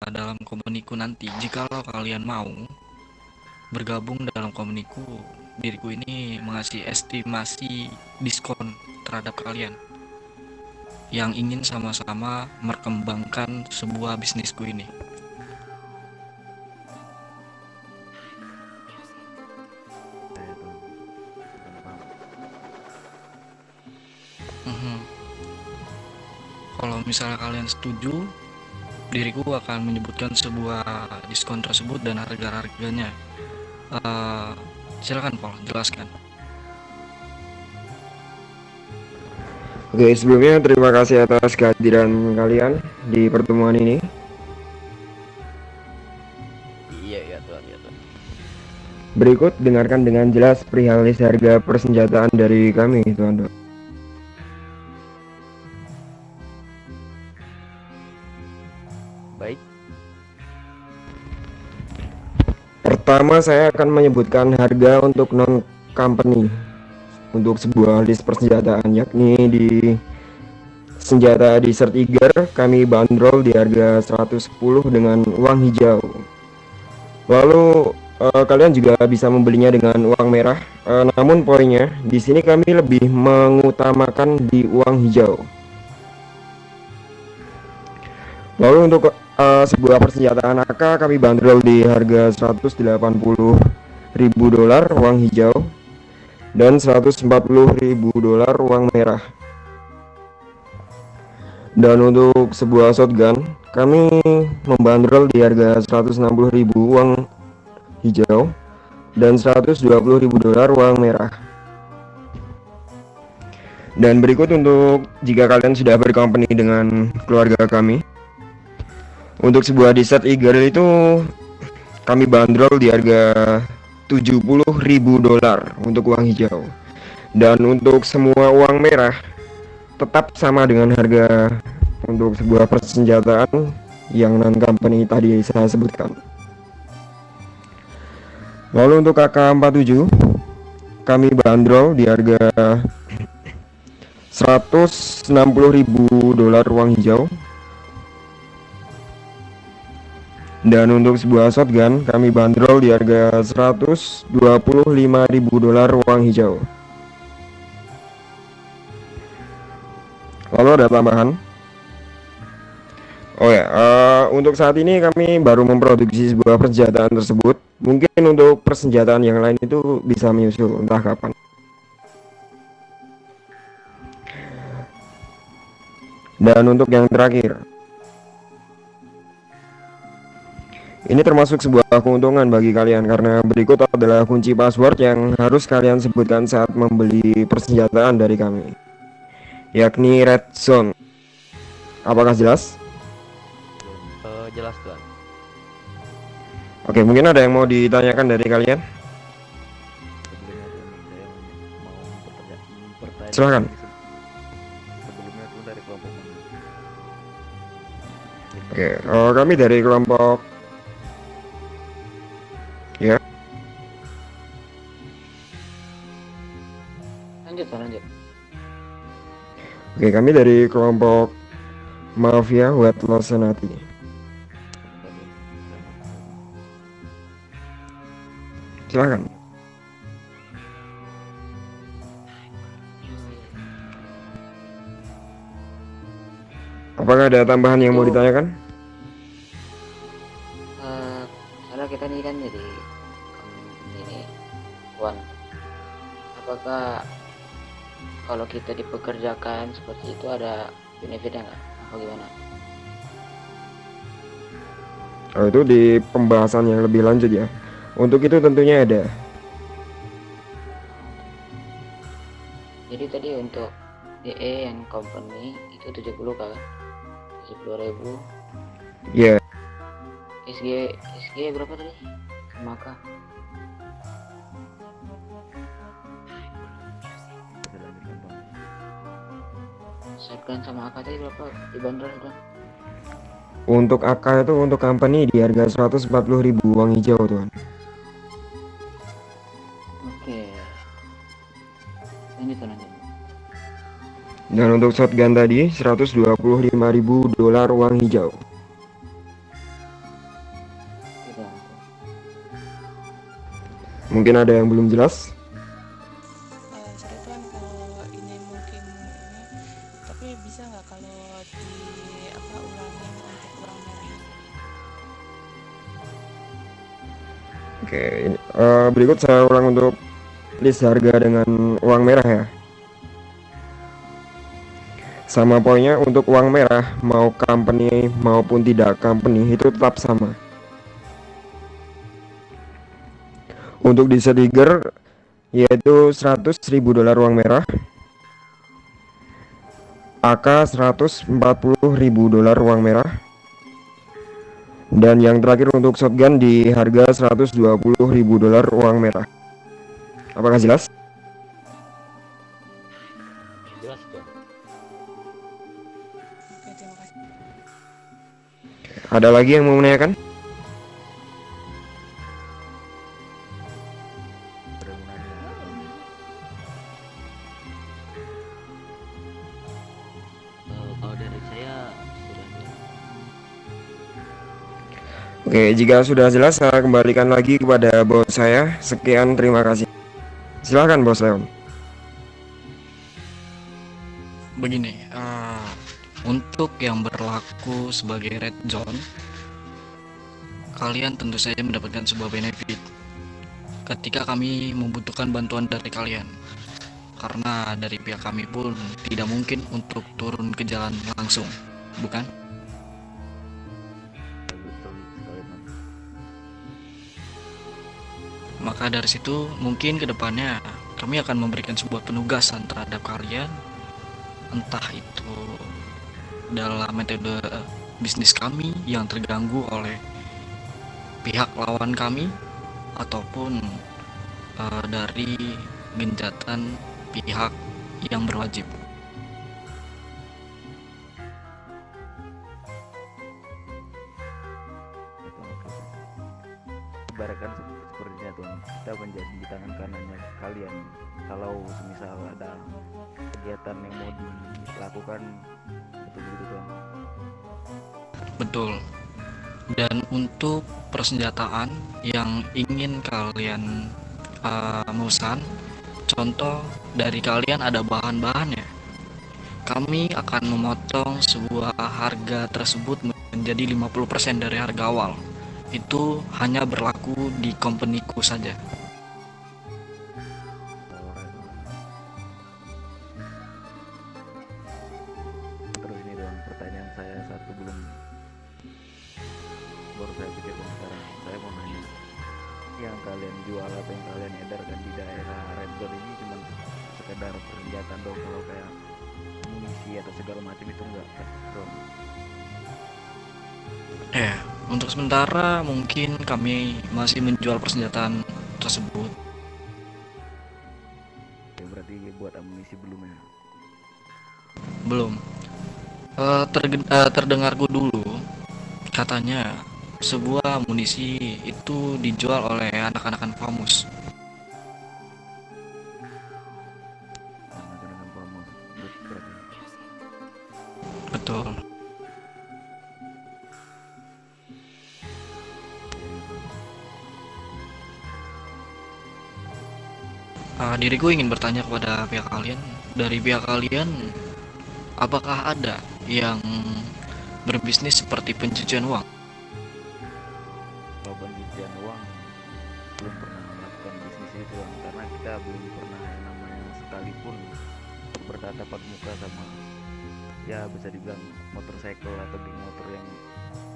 dalam companyku nanti. Jikalau kalian mau bergabung dalam companyku, diriku ini mengasih estimasi diskon terhadap kalian yang ingin sama-sama merkembangkan sebuah bisnisku ini. Saya tuh bukan paham. Mhm. Kalau misalnya kalian setuju, diriku akan menyebutkan sebuah diskon tersebut dan harga-harganya. Eh, Silakan Paul, jelaskan. Oke, sebelumnya terima kasih atas kehadiran kalian di pertemuan ini. Iya ya Tuhan, ya Tuhan. Berikut dengarkan dengan jelas perihal list harga persenjataan dari kami, Tuan. Baik. Pertama, saya akan menyebutkan harga untuk non-company untuk sebuah list persenjataan, yakni di senjata Desert Eagle kami bandrol di harga 110 dengan uang hijau. Lalu kalian juga bisa membelinya dengan uang merah. Namun poinnya di sini kami lebih mengutamakan di uang hijau. Lalu untuk sebuah persenjataan AK kami bandrol di harga 180.000 dolar uang hijau dan 140.000 dolar uang merah. Dan untuk sebuah shotgun kami membandrol di harga 160.000 uang hijau dan 120.000 dolar uang merah. Dan berikut untuk jika kalian sudah berkompeni dengan keluarga kami, untuk sebuah Desert Eagle itu kami bandrol di harga 70.000 dolar untuk uang hijau. Dan untuk semua uang merah tetap sama dengan harga untuk sebuah persenjataan yang non-company tadi saya sebutkan. Lalu untuk AK-47 kami bandrol di harga 160.000 dolar uang hijau. Dan untuk sebuah shotgun kami bandrol di harga 125.000 dolar uang hijau. Lalu ada tambahan. Oh ya, untuk saat ini kami baru memproduksi sebuah persenjataan tersebut. Mungkin untuk persenjataan yang lain itu bisa menyusul entah kapan. Dan untuk yang terakhir, ini termasuk sebuah keuntungan bagi kalian karena berikut adalah kunci password yang harus kalian sebutkan saat membeli persenjataan dari kami, yakni Red Zone. Apakah jelas? Jelas Tuhan. Oke, mungkin ada yang mau ditanyakan dari kalian? Sebelumnya Tuhan, saya mau mempertanyakan Silakan. sebelumnya Tuhan dari kelompok mana? Oke, kami dari kelompok ya. Lanjut. Oke, kami dari kelompok Mafia Wetlo Senati. Silakan. Apakah ada tambahan yang mau ditanyakan? Soalnya kita nih kan jadi ini Wan, apakah kalau kita dipekerjakan seperti itu ada benefitnya nggak? Apa gimana? Oh, itu di pembahasan yang lebih lanjut ya. Untuk itu tentunya ada. Jadi tadi untuk DE yang company itu 70 kan? 70.000. Ya, SG berapa tadi? Maka shotgun sama AK tadi berapa dibanderol kan? untuk AK itu untuk company di harga 140.000 uang hijau, Tuan. Oke. Lanjut. Dan untuk shotgun tadi 125.000 dolar uang hijau. Mungkin ada yang belum jelas. Sorry Tuan kalau ini mungkin ini, tapi bisa nggak kalau ulangin untuk uang merah? Oke, berikut saya ulang untuk list harga dengan uang merah ya. Sama poinnya, untuk uang merah mau company maupun tidak company itu tetap sama. Untuk di Tiger yaitu 100.000 dolar uang merah, AK 140.000 dolar uang merah, dan yang terakhir untuk shotgun di harga 120.000 dolar uang merah. Apakah jelas? Jelas tuan. Oke, terima kasih. Ada lagi yang mau menanyakan? Ada yang mau nanya? Kalau dari saya sudah jelas. Oke, jika sudah jelas saya kembalikan lagi kepada bos saya. Sekian, terima kasih. Silahkan bos Leon. Begini, untuk yang berlaku sebagai red zone, kalian tentu saja mendapatkan sebuah benefit ketika kami membutuhkan bantuan dari kalian, karena dari pihak kami pun tidak mungkin untuk turun ke jalan langsung, bukan? Betul sekali tuan. Maka dari situ mungkin kedepannya kami akan memberikan sebuah penugasan terhadap kalian, entah itu dalam metode bisnis kami yang terganggu oleh pihak lawan kami, ataupun dari genjatan pihak yang berwajib. Ibaratkan sepertinya tuan, kita menjadi tangan kanannya kalian. Kalau semisal ada kegiatan yang mau dilakukan, betul begitu tuan. Betul. Dan untuk persenjataan yang ingin kalian memesan, contoh dari kalian ada bahan-bahannya, kami akan memotong sebuah harga tersebut menjadi 50% dari harga awal. Itu hanya berlaku di company-ku saja. Terus ini tuan, pertanyaan saya satu baru saya pikirkan sekarang. Saya mau nanya, yang kalian jual atau yang kalian edarkan di daerah red zone ini cuma sekedar persenjataan dong, kalau kayak amunisi atau segala macam itu enggak dong? Untuk sementara mungkin kami masih menjual persenjataan tersebut. Ya berarti buat amunisi belum ya? Belum. Terdengarku dulu katanya sebuah amunisi itu dijual oleh anak-anakan Famus. Anak-anak Famus berarti. Betul. Diriku ingin bertanya kepada pihak kalian, dari pihak kalian apakah ada yang berbisnis seperti pencucian uang? Kalau pencucian uang belum pernah melakukan bisnis itu Bang. Karena kita belum pernah yang namanya sekalipun bertatap muka sama, ya bisa dibilang motorcycle atau geng motor yang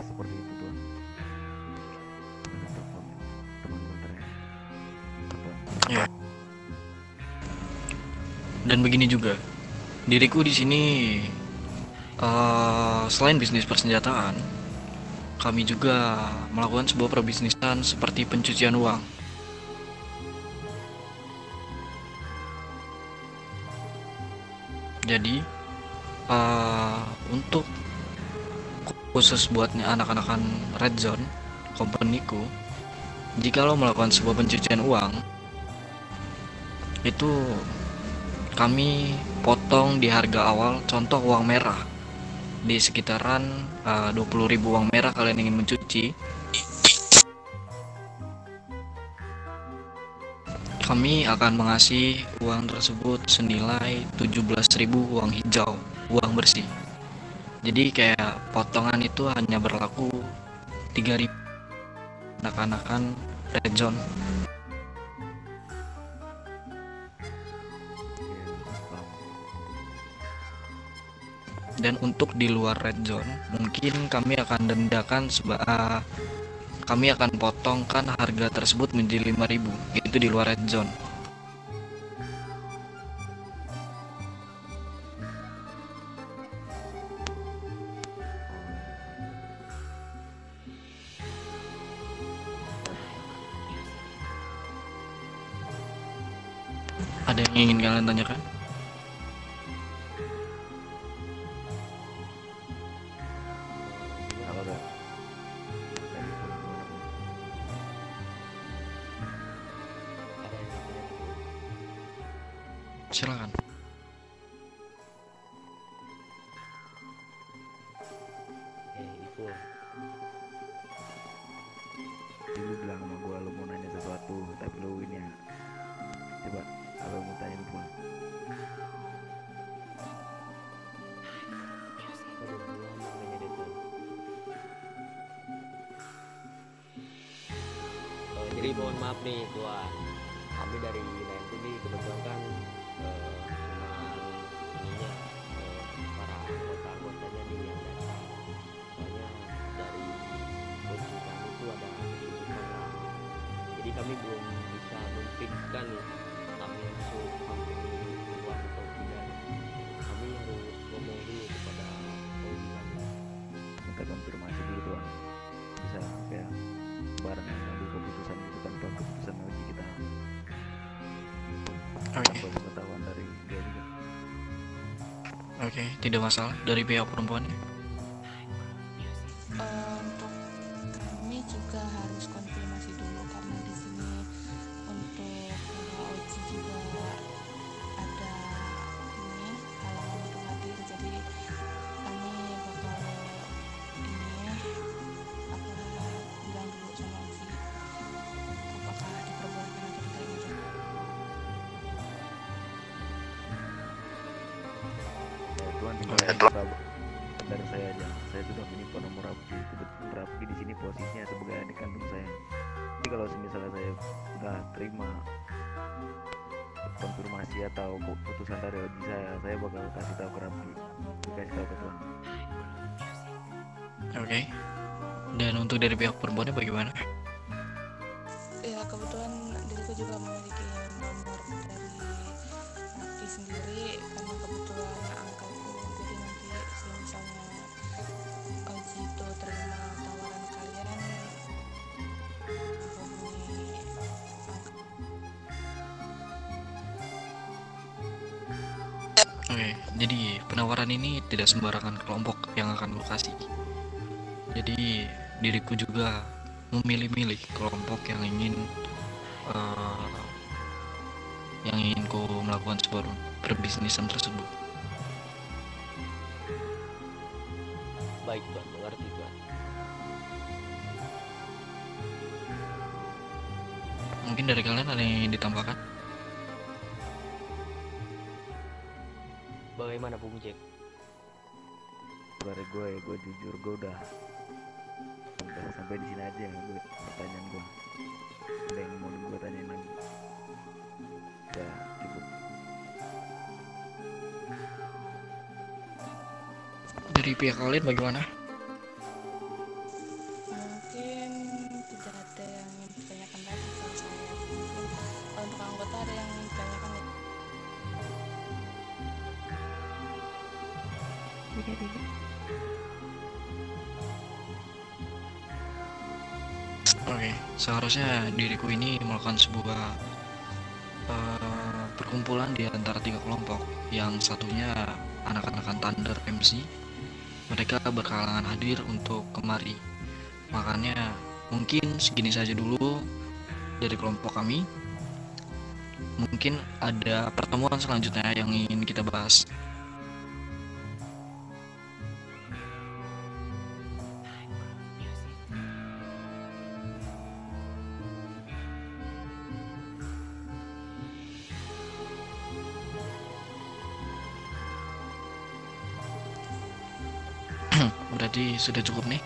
seperti itu tuh. Ada telepon teman motornya. Telepon. Ya. Dan begini juga, diriku di sini selain bisnis persenjataan, kami juga melakukan sebuah perbisnisan seperti pencucian uang. Jadi untuk khusus buatnya anak-anakan red zone company-ku, jika lo melakukan sebuah pencucian uang, itu kami potong di harga awal. Contoh uang merah di sekitaran 20.000 uang merah kalian ingin mencuci, kami akan mengasih uang tersebut senilai 17.000 uang hijau, uang bersih. Jadi kayak potongan itu hanya berlaku 3.000 anak-anakan red zone. Paham. Dan untuk di luar red zone mungkin kami akan dendakan kami akan potongkan harga tersebut menjadi 5.000. Itu di luar red zone. Ada yang ingin kalian tanyakan? Apa tuh? Silakan. Itu Jadi lu bilang sama gua lu mau nanya sesuatu, tapi lu ini ya. Coba apa yang mau tanya gua? aduh gua mau nanya deh tuh. Jadi mohon maaf nih Tuan, kami dari lain ini kebetulan kan cuman ininya para anggotanya nih yang datang. Soalnya dari posisi kami tuh ada kesibukan lah. Jadi kami belum bisa memfikskan nih kami masuk company luar atau tidak. Kami harus ngomong dulu kepada OG kami. Minta konfirmasi dulu tuan. Bisa kayak bareng ngambil keputusan gitu tanpa keputusan lagi kita Oke, tanpa pengetahuan dari dia juga. oke, tidak masalah dari pihak perempuannya. Untuk kami juga harus konfirmasi dulu karena di sini untuk para OG juga ada ini halangan untuk hadir, jadi kami bakal ini apa bilang dulu sama OG apakah diperbolehkan atau tidak gitu. Tuan tinggal Oke. Rabu. Dari saya aja, saya sudah menyimpan nomor Rafki. Kebetulan Rafki di sini posisinya sebagai adik kandung saya. Jadi kalau misalnya saya udah terima konfirmasi atau keputusan dari OG saya bakal kasih tahu ke Rafki. Kasih tahu ke Tuan. Oke. Dan untuk dari pihak perempuannya bagaimana? Ya kebetulan diriku juga memiliki nomor dari Raffi sendiri karena kebetulan angkatku, jadi nanti misalnya OG itu terima tawaran kalian hubungi angkat. Oke, jadi penawaran ini tidak sembarangan kelompok yang akan lu kasih. Jadi diriku juga memilih-milih kelompok yang ingin ku melakukan sebuah perbisnisan tersebut. Baik Tuan, mengerti Tuan. Mungkin dari kalian ada yang ditambahkan? Bagaimana Bung Jack? Dari gue jujur gue udah sampai di sini aja gue pertanyaan gue. Ada yang mau gue tanyain lagi? Udah cukup. Dari pihak kalian bagaimana? Mungkin tidak ada yang ingin ditanyakan lagi kalau saya. Mungkin kalau untuk anggota ada yang ingin ditanyakan ya? Tidak. Oke, seharusnya diriku ini melakukan sebuah perkumpulan di antara 3 kelompok. Yang satunya anak-anakan Thunder MC. Mereka berkalangan hadir untuk kemari. Makanya mungkin segini saja dulu dari kelompok kami. Mungkin ada pertemuan selanjutnya yang ingin kita bahas. berarti sudah cukup nih.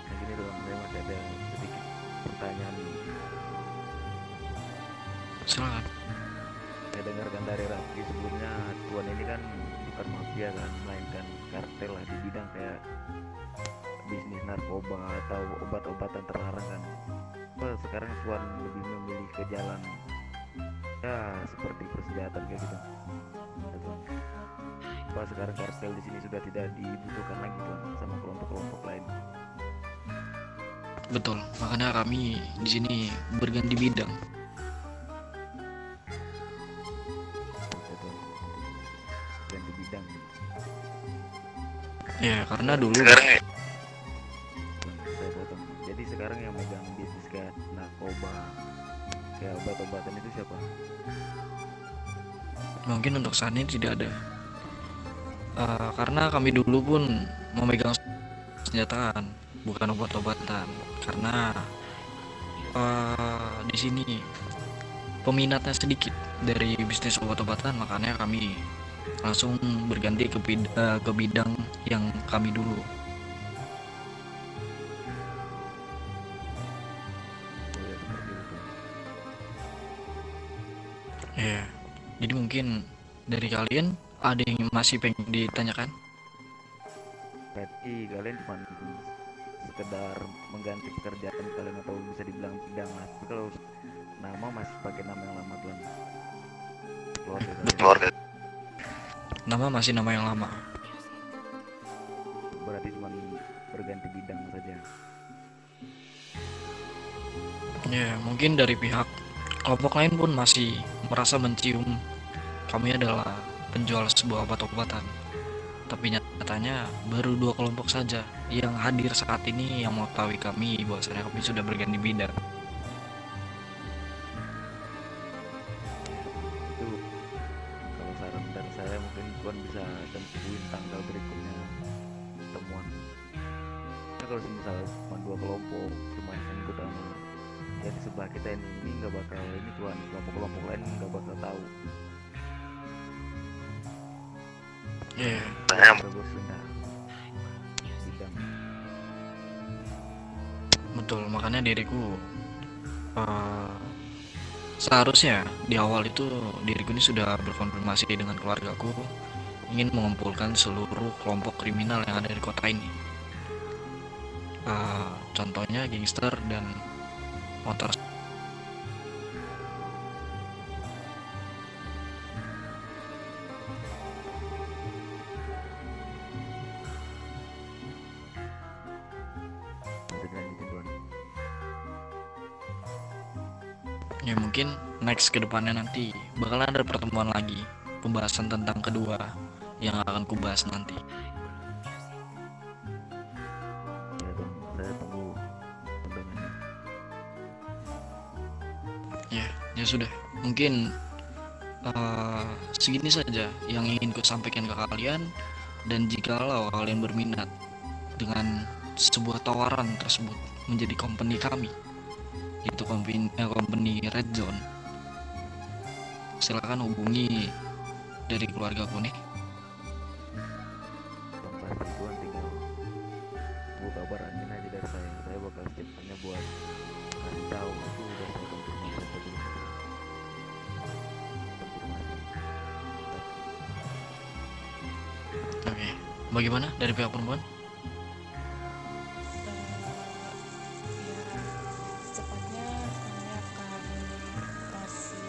Nah gini Tuan, saya masih ada sedikit pertanyaan nih. Silakan. Saya dengarkan dari Raffi sebelumnya Tuan ini kan bukan mafia kan, melainkan kartel lah di bidang kayak bisnis narkoba atau obat-obatan terlarang kan. Apa sekarang Tuan lebih memilih ke jalan ya seperti persenjataan kayak gitu? Ya, Tuan. Apa sekarang kartel di sini sudah tidak dibutuhkan lagi Tuan sama kelompok-kelompok lain? Betul, makanya kami di sini berganti bidang. Ya, Tuan. Ganti bidang. Ya, karena dulu Tuan, saya potong. Jadi sekarang yang megang bisnis kayak narkoba, kayak obat-obatan itu siapa? mungkin untuk saat ini tidak ada. Karena kami dulu pun memegang senjataan, bukan obat-obatan. Karena di sini peminatnya sedikit dari bisnis obat-obatan, makanya kami langsung berganti ke bidang yang kami dulu. Oh ya seperti itu. Ya, jadi mungkin dari kalian ada yang masih pengen ditanyakan? Berarti kalian cuma sekedar mengganti pekerjaan kalian atau bisa dibilang bidang lah. Tapi kalau nama masih pakai nama yang lama Tuan. Keluarga kalian. Nama masih nama yang lama. Berarti cuma berganti bidang saja. Ya, mungkin dari pihak kelompok lain pun masih merasa mencium kami adalah penjual sebuah obat-obatan. Tapi nyatanya baru 2 kelompok saja yang hadir saat ini yang mengetahui kami bahwasanya kami sudah berganti bidang. Itu kalau saran dari saya mungkin Tuan bisa tentuin tanggal berikutnya temuan. Nah, kalau misalnya cuma 2 kelompok cuma yang ikut sama ya di sebelah kita ini nggak bakal ini Tuan, kelompok-kelompok lain nggak bakal tahu. Ya, Bagus sudah bidang. betul. Makanya diriku seharusnya di awal itu diriku ini sudah berkonfirmasi dengan keluargaku ingin mengumpulkan seluruh kelompok kriminal yang ada di kota ini. Contohnya gangster dan motor. Bisa dilanjutin Tuan. Ya mungkin next ke depannya nanti bakalan ada pertemuan lagi pembahasan tentang kedua yang akan kubahas nanti. Ya Tuan, saya tunggu undangannya. Ya sudah, mungkin segini saja yang ingin ku sampaikan ke kalian. Dan jikalau kalian berminat dengan sebuah tawaran tersebut menjadi company kami, yaitu company Red Zone, silakan hubungi dari keluargaku nih. Tuan pasti Tuan tinggal tunggu kabar angin aja dari saya. Saya bakal secepatnya buat kasih tahu itu udah saya konfirmasi atau belum. Konfirmasi. Oke, bagaimana dari pihak perempuan? Ya secepatnya kami akan kasih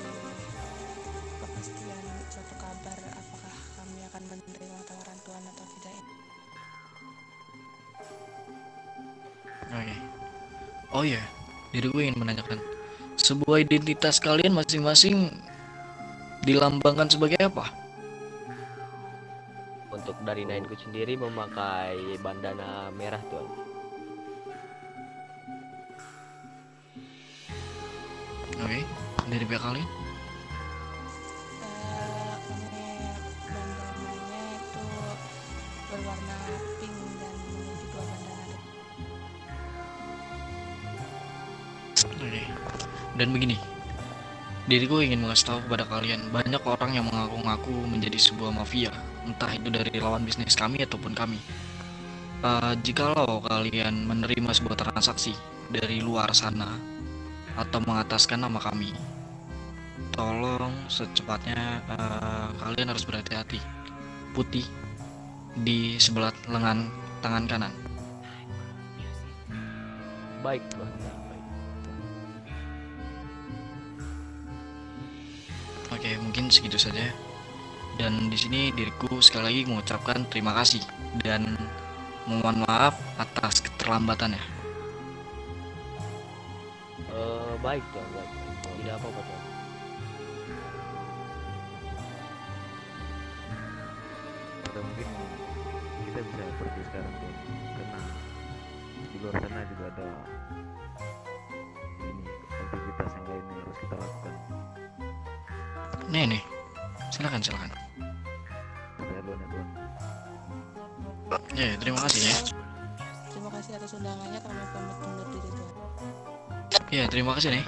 kepastian suatu kabar apakah kami akan menerima tawaran Tuhan atau tidak. Oke. Oh iya, diriku ingin menanyakan, sebuah identitas kalian masing-masing dilambangkan sebagai apa? Untuk dari Nainku sendiri memakai bandana merah Tuan. Oke, dari pihak kalian? Kami bandananya itu berwarna pink dan memiliki 2 bandana. Oke. Dan begini, diriku ingin mengasih tahu kepada kalian, banyak orang yang mengaku-ngaku menjadi sebuah mafia, entah itu dari lawan bisnis kami ataupun kami. Jikalau kalian menerima sebuah transaksi dari luar sana atau mengataskan nama kami, tolong secepatnya kalian harus berhati-hati. Putih di sebelah lengan tangan kanan. Baik Tuan, baik. Oke, mungkin segitu saja. Dan di sini diriku sekali lagi mengucapkan terima kasih dan mohon maaf atas keterlambatannya. Baik Tuan, baik. Tidak apa-apa Tuan. Atau mungkin kita bisa pergi sekarang tuh, karena di luar sana juga ada ini aktivitas yang lain yang harus kita lakukan. Nih, silakan. Saya duluan ya Tuan. Ya, terima kasih ya. Terima kasih atas undangannya, kami pamit undur diri Tuan. Ya, terima kasih nih.